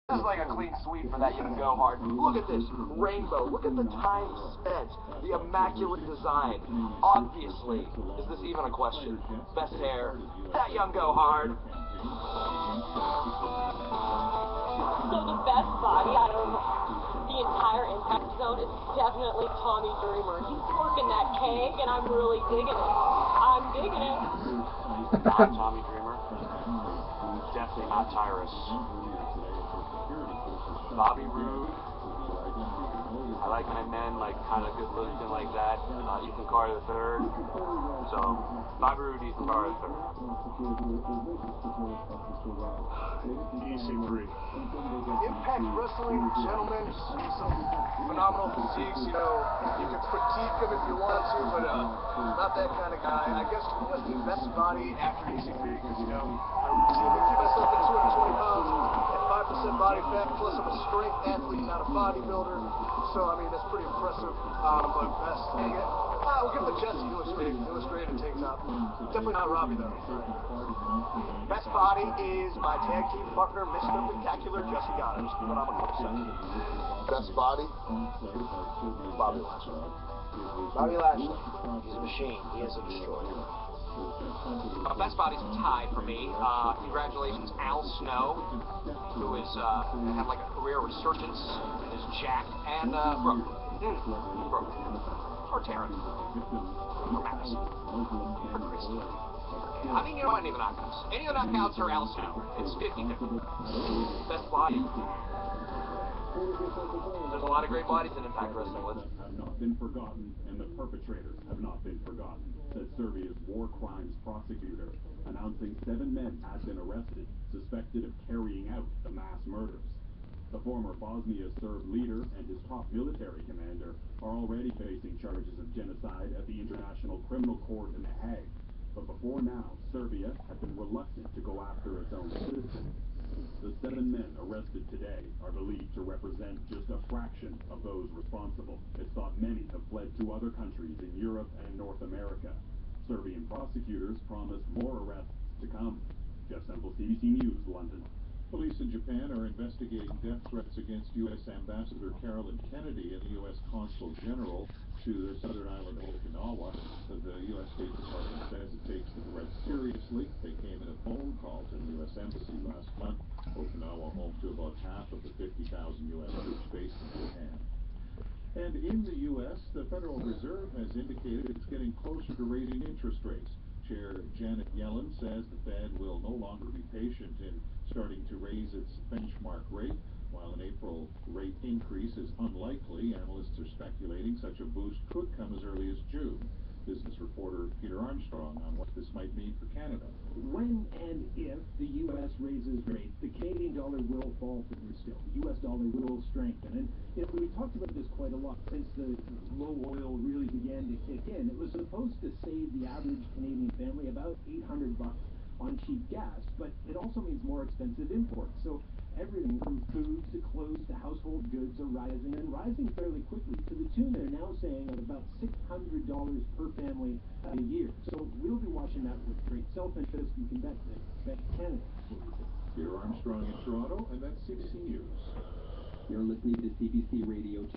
This is like a clean sweep for that young go hard. Look at this rainbow. Look at the time spent. The immaculate design. Obviously, is this even a question? Best hair. That young go hard. So the best body out of the entire impact zone is definitely Tommy Dreamer. He's working that cake, and I'm really digging it. I'm digging it. Not Tommy Dreamer. Definitely not Tyrus. Bobby Roode. I like my men like kind of good looking like that. Ethan Carter III. So Bobby Roode, Ethan Carter III. EC3. Impact Wrestling, gentlemen, some phenomenal physiques. You know, you can critique them if you want to, but not that kind of guy. I guess who has the best body after EC3? Because, you know, I routinely keep myself at 220 pounds at 5% body fat, plus I'm a strength athlete, not a bodybuilder. So, I mean, that's pretty impressive. But best, dang it. We'll give it to Jesse. He looks great. He looks great in tank top. Definitely not Robbie, though. Best body is my tag team partner, Mr. Spectacular, Jesse Goddard. Phenomenal. Best body? Bobby Lashley. Bobby Lashley. He's a machine. He is a destroyer. Best body's tied for me. Congratulations, Al Snow, who is had like a career resurgence and is jacked, and Brooke. Brooke. Or Taryn. Or Madison. Or Christy. I mean, you know what? Any of the knockouts. Any of the knockouts are Al Snow. It's 50-50. Best body. There's a lot of great bodies in Impact Wrestling. Have not been forgotten, and the perpetrators have not been forgotten, said Serbia's war crimes prosecutor, announcing 7 men had been arrested, suspected of carrying out the mass murders. The former Bosnia Serb leader and his top military commander are already facing charges of genocide at the International Criminal Court in The Hague. But before now, Serbia had been reluctant to go after its own citizens. The 7 men arrested today are believed to represent just a fraction of those responsible. It's thought many have fled to other countries in Europe and North America. Serbian prosecutors promised more arrests to come. Jeff Semple, CBC News, London. Police in Japan are investigating death threats against U.S. Ambassador Carolyn Kennedy and the U.S. Consul General to the southern island of Okinawa. The U.S. State Department says it takes the threats seriously. They came in a phone call to the U.S. Embassy last month. Okinawa home to about half of the 50,000 U.S. troops based in Japan. And in the U.S., the Federal Reserve has indicated it's getting closer to raising interest rates. Chair Janet Yellen says the Fed will no longer be patient in starting to raise its benchmark rate. While an April rate increase is unlikely, analysts are speculating such a boost could come as early as June. Business reporter Peter Armstrong on what this might mean for Canada. When and if the U.S. raises rates, the Canadian dollar will fall further still. The U.S. dollar will strengthen. And we've talked about this quite a lot since the low oil really began to kick in. It was supposed to save the average Canadian family about $800 on cheap gas, but it also means more expensive imports. So everything from food to clothes to household goods are rising, and rising fairly quickly, to the tune they're now saying of about $600 per family a year. So we'll be watching that with great self-interest. You can bet that Canada will be too. Peter Armstrong in Toronto, and that's CBC News. You're listening to CBC Radio.